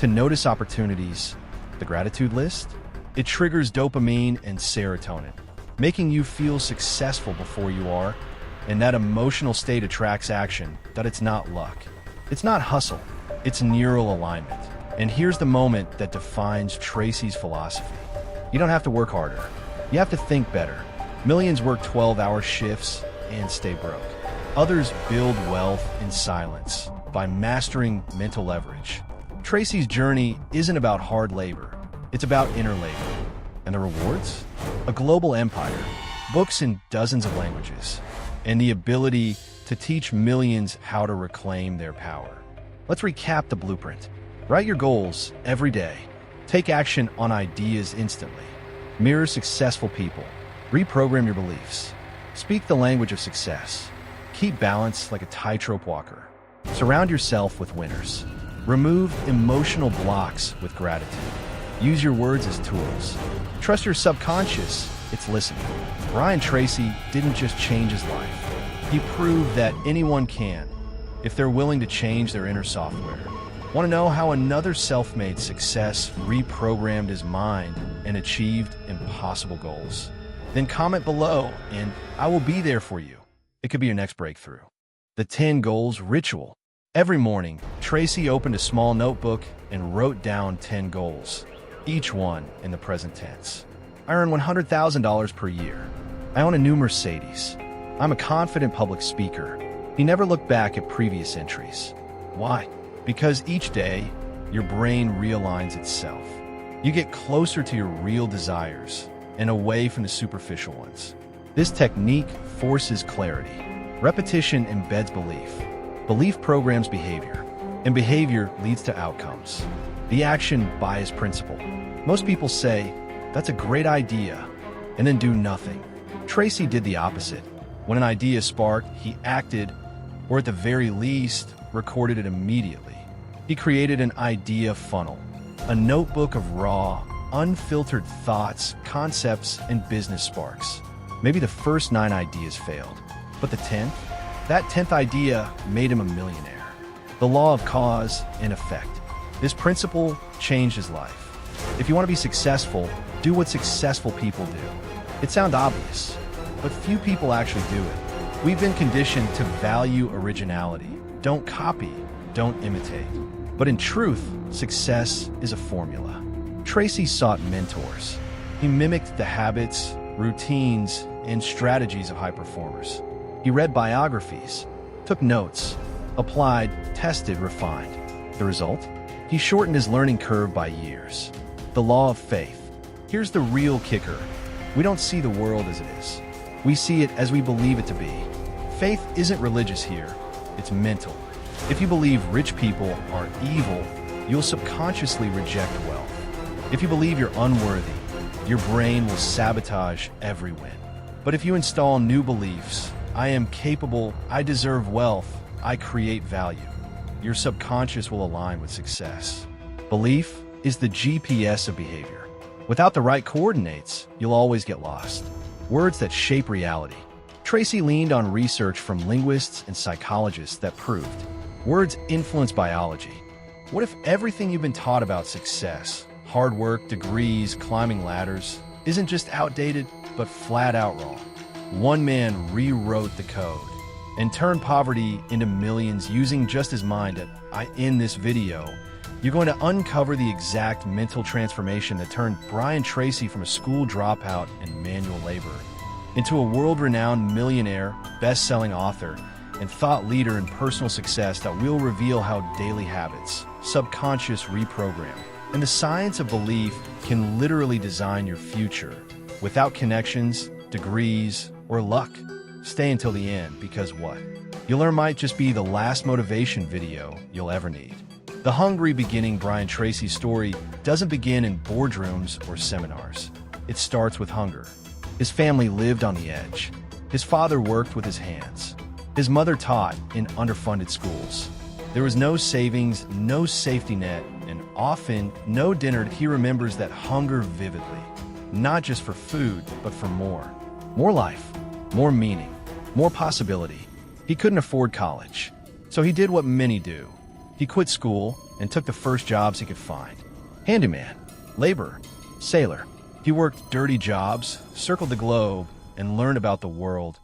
to notice opportunities. The gratitude list? It triggers dopamine and serotonin, making you feel successful before you are, and that emotional state attracts action. But it's not luck. It's not hustle. It's neural alignment. And here's the moment that defines Tracy's philosophy. You don't have to work harder. You have to think better. Millions work 12-hour shifts and stay broke. Others build wealth in silence by mastering mental leverage. Tracy's journey isn't about hard labor. It's about inner labor. And the rewards? A global empire, books in dozens of languages, and the ability to teach millions how to reclaim their power. Let's recap the blueprint. Write your goals every day. Take action on ideas instantly. Mirror successful people. Reprogram your beliefs. Speak the language of success. Keep balance like a tightrope walker. Surround yourself with winners. Remove emotional blocks with gratitude. Use your words as tools. Trust your subconscious, it's listening. Brian Tracy didn't just change his life. He proved that anyone can, if they're willing to change their inner software. Want to know how another self-made success reprogrammed his mind and achieved impossible goals? Then comment below and I will be there for you. It could be your next breakthrough. The 10 Goals Ritual. Every morning, Tracy opened a small notebook and wrote down 10 goals, each one in the present tense. I earn $100,000 per year. I own a new Mercedes. I'm a confident public speaker. He never looked back at previous entries. Why? Because each day, your brain realigns itself. You get closer to your real desires and away from the superficial ones. This technique forces clarity. Repetition embeds belief. Belief programs behavior, and behavior leads to outcomes. The action bias principle. Most people say, "That's a great idea," and then do nothing. Tracy did the opposite. When an idea sparked, he acted, or at the very least, recorded it immediately. He created an idea funnel, a notebook of raw, unfiltered thoughts, concepts, and business sparks. Maybe the first 9 ideas failed, but the 10th? That 10th idea made him a millionaire. The law of cause and effect. This principle changed his life. If you want to be successful, do what successful people do. It sounds obvious, but few people actually do it. We've been conditioned to value originality. Don't copy, don't imitate. But in truth, success is a formula. Tracy sought mentors. He mimicked the habits, routines, and strategies of high performers. He read biographies, took notes, applied, tested, refined. The result? He shortened his learning curve by years. The law of faith. Here's the real kicker. We don't see the world as it is. We see it as we believe it to be. Faith isn't religious here. It's mental. If you believe rich people are evil, you'll subconsciously reject wealth. If you believe you're unworthy, your brain will sabotage every win. But if you install new beliefs, I am capable, I deserve wealth, I create value, your subconscious will align with success. Belief is the GPS of behavior. Without the right coordinates, you'll always get lost. Words that shape reality. Tracy leaned on research from linguists and psychologists that proved words influence biology. What if everything you've been taught about success, hard work, degrees, climbing ladders, isn't just outdated, but flat out wrong? One man rewrote the code and turned poverty into millions using just his mind. In this video, you're going to uncover the exact mental transformation that turned Brian Tracy from a school dropout and manual labor into a world-renowned millionaire, best-selling author, and thought leader in personal success that will reveal how daily habits, subconscious reprogram, and the science of belief can literally design your future. Without connections, degrees, or luck, stay until the end, because what you learn might just be the last motivation video you'll ever need. The hungry beginning. Brian Tracy's story doesn't begin in boardrooms or seminars. It starts with hunger. His family lived on the edge. His father worked with his hands. His mother taught in underfunded schools. There was no savings, no safety net, and often no dinner. He remembers that hunger vividly, not just for food, but for more. More life, more meaning, more possibility. He couldn't afford college, so he did what many do. He He quit school and took the first jobs he could find. Handyman, laborer, sailor. He worked dirty jobs, circled the globe, and learned about the world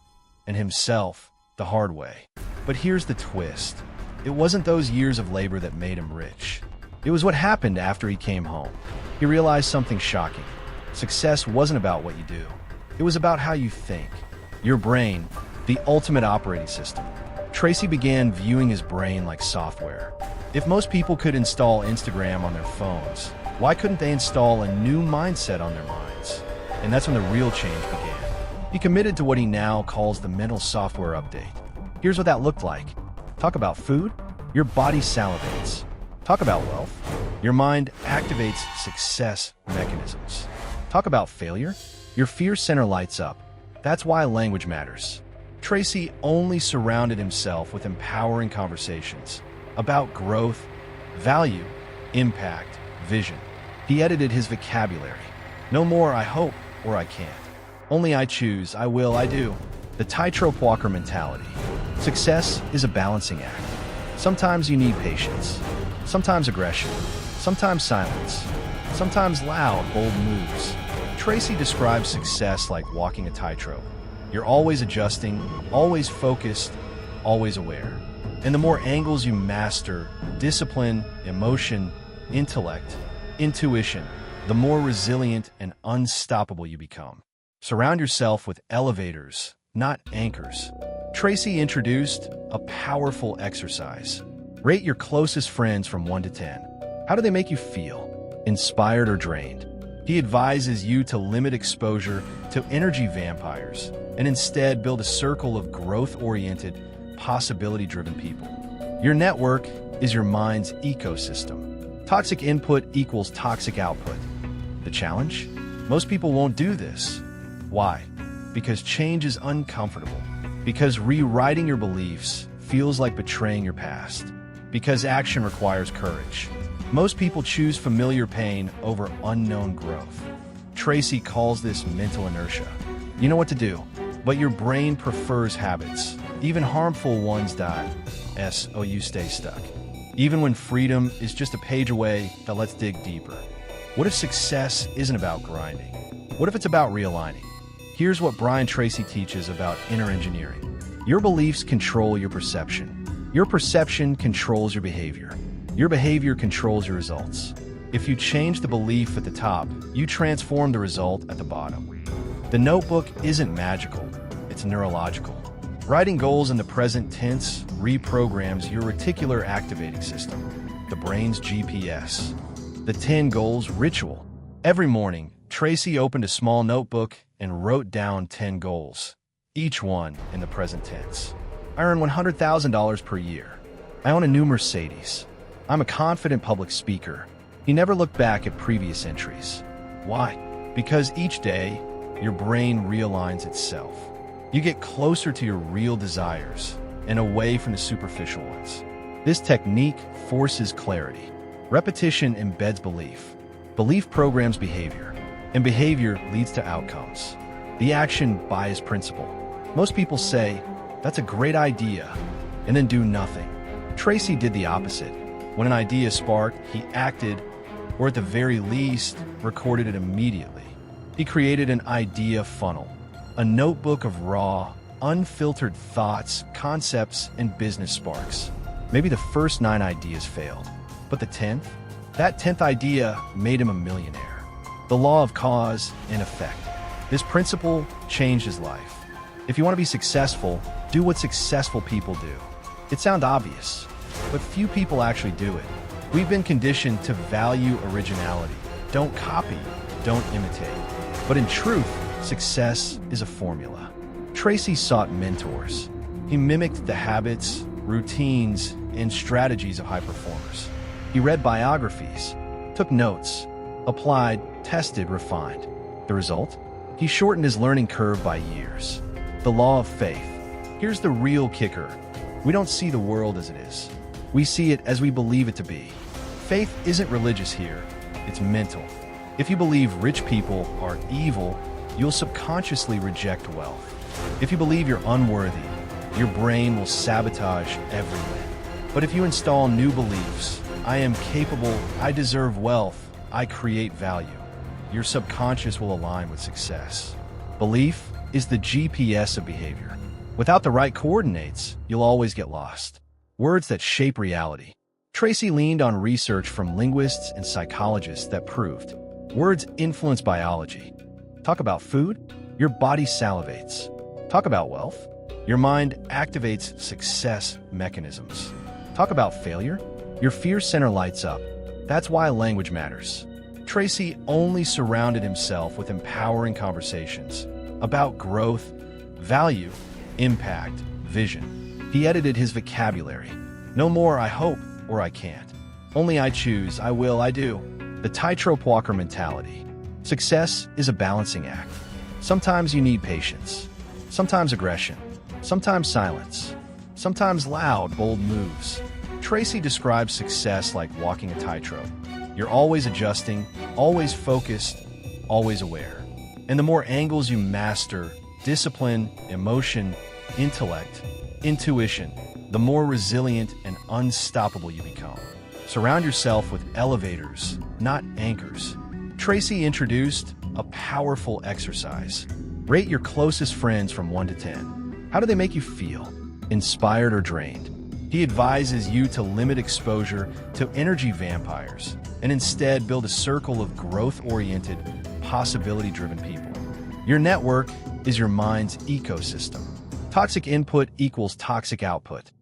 and himself the hard way. But here's the twist. It wasn't those years of labor that made him rich. It was what happened after he came home. He realized something shocking. Success wasn't about what you do. It was about how you think. Your brain, the ultimate operating system. Tracy began viewing his brain like software. If most people could install Instagram on their phones, why couldn't they install a new mindset on their minds? And that's when the real change began. He committed to what he now calls the mental software update. Here's what that looked like. Talk about food, your body salivates. Talk about wealth, your mind activates success mechanisms. Talk about failure, your fear center lights up. That's why language matters. Tracy only surrounded himself with empowering conversations about growth, value, impact, vision. He edited his vocabulary. No more I hope or I can't. Only I choose, I will, I do. The tightrope walker mentality. Success is a balancing act. Sometimes you need patience, sometimes aggression, sometimes silence, sometimes loud, bold moves. Tracy describes success like walking a tightrope. You're always adjusting, always focused, always aware. And the more angles you master, discipline, emotion, intellect, intuition, the more resilient and unstoppable you become. Surround yourself with elevators, not anchors. Tracy introduced a powerful exercise. Rate your closest friends from 1 to 10. How do they make you feel? Inspired or drained? He advises you to limit exposure to energy vampires and instead build a circle of growth-oriented, possibility-driven people. Your network is your mind's ecosystem. Toxic input equals toxic output. The challenge? Most people won't do this. Why? Because change is uncomfortable. Because rewriting your beliefs feels like betraying your past. Because action requires courage. Most people choose familiar pain over unknown growth. Tracy calls this mental inertia. You know what to do, but your brain prefers habits, even harmful ones so you stay stuck. Even when freedom is just a page away, let's dig deeper. What if success isn't about grinding? What if it's about realigning? Here's what Brian Tracy teaches about inner engineering. Your beliefs control your perception. Your perception controls your behavior. Your behavior controls your results. If you change the belief at the top, you transform the result at the bottom. The notebook isn't magical, it's neurological. Writing goals in the present tense reprograms your reticular activating system, the brain's GPS. The 10 goals ritual. Every morning, Tracy opened a small notebook and wrote down 10 goals, each one in the present tense. I earn $100,000 per year. I own a new Mercedes. I'm a confident public speaker. He never looked back at previous entries. Why? Because each day, your brain realigns itself. You get closer to your real desires and away from the superficial ones. This technique forces clarity. Repetition embeds belief. Belief programs behavior, and behavior leads to outcomes. The action bias principle. Most people say, that's a great idea, and then do nothing. Tracy did the opposite. When an idea sparked, he acted, or at the very least, recorded it immediately. He created an idea funnel, a notebook of raw, unfiltered thoughts, concepts, and business sparks. Maybe the first 9 ideas failed, but the 10th? That 10th idea made him a millionaire. The law of cause and effect. This principle changed his life. If you want to be successful, do what successful people do. It sounds obvious, but few people actually do it. We've been conditioned to value originality. Don't copy, don't imitate. But in truth, success is a formula. Tracy sought mentors. He mimicked the habits, routines, and strategies of high performers. He read biographies, took notes, applied, tested, refined. The result? He shortened his learning curve by years. The law of faith. Here's the real kicker. We don't see the world as it is. We see it as we believe it to be. Faith isn't religious here, it's mental. If you believe rich people are evil, you'll subconsciously reject wealth. If you believe you're unworthy, your brain will sabotage every win. But if you install new beliefs, I am capable, I deserve wealth, I create value, your subconscious will align with success. Belief is the GPS of behavior. Without the right coordinates, you'll always get lost. Words that shape reality. Tracy leaned on research from linguists and psychologists that proved words influence biology. Talk about food, your body salivates. Talk about wealth, your mind activates success mechanisms. Talk about failure, your fear center lights up. That's why language matters. Tracy only surrounded himself with empowering conversations about growth, value, impact, vision. He edited his vocabulary. No more I hope or I can't. Only I choose, I will, I do. The tightrope walker mentality. Success is a balancing act. Sometimes you need patience, sometimes aggression, sometimes silence, sometimes loud, bold moves. Tracy describes success like walking a tightrope. You're always adjusting, always focused, always aware. And the more angles you master, discipline, emotion, intellect, intuition, the more resilient and unstoppable you become. Surround yourself with elevators, not anchors. Tracy introduced a powerful exercise. Rate your closest friends from 1 to 10. How do they make you feel? Inspired or drained? He advises you to limit exposure to energy vampires and instead build a circle of growth-oriented, possibility-driven people. Your network is your mind's ecosystem. Toxic input equals toxic output.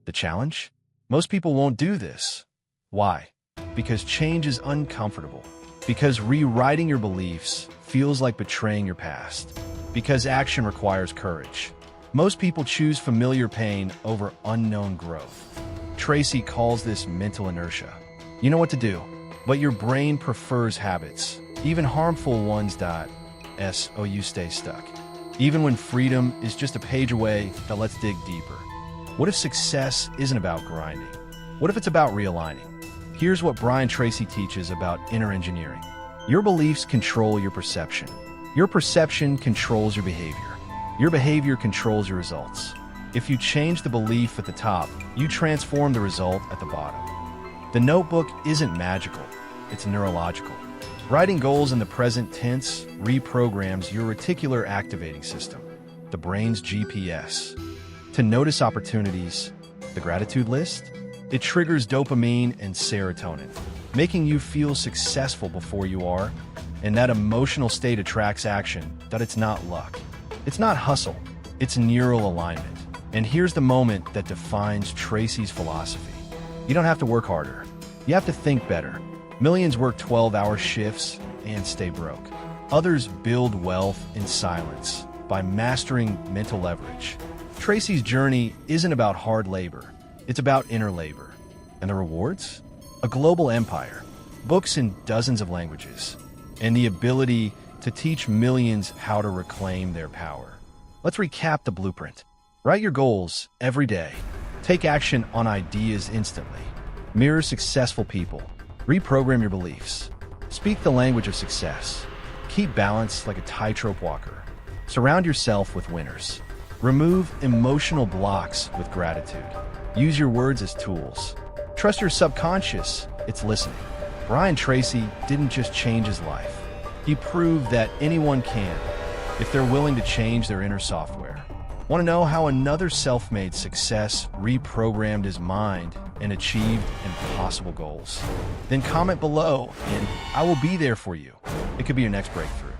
The challenge? Most people won't do this. Why? Because change is uncomfortable. Because rewriting your beliefs feels like betraying your past. Because action requires courage. Most people choose familiar pain over unknown growth. Tracy calls this mental inertia. You know what to do, but your brain prefers habits, even harmful ones. So you stay stuck. Even when freedom is just a page away, now let's dig deeper. What if success isn't about grinding? What if it's about realigning? Here's what Brian Tracy teaches about inner engineering. Your beliefs control your perception. Your perception controls your behavior. Your behavior controls your results. If you change the belief at the top, you transform the result at the bottom. The notebook isn't magical, it's neurological. Writing goals in the present tense reprograms your reticular activating system, the brain's GPS. To notice opportunities, the gratitude list, it triggers dopamine and serotonin, making you feel successful before you are, and that emotional state attracts action, that it's not luck. It's not hustle, it's neural alignment. And here's the moment that defines Tracy's philosophy. You don't have to work harder. You have to think better. Millions work 12-hour shifts and stay broke. Others build wealth in silence by mastering mental leverage. Tracy's journey isn't about hard labor. It's about inner labor. And the rewards? A global empire, books in dozens of languages, and the ability to teach millions how to reclaim their power. Let's recap the blueprint. Write your goals every day. Take action on ideas instantly. Mirror successful people. Reprogram your beliefs. Speak the language of success. Keep balance like a tightrope walker. Surround yourself with winners. Remove emotional blocks with gratitude. Use your words as tools. Trust your subconscious, it's listening. Brian Tracy didn't just change his life. He proved that anyone can, if they're willing to change their inner software. Want to know how another self-made success reprogrammed his mind and achieved impossible goals? Then comment below and I will be there for you. It could be your next breakthrough.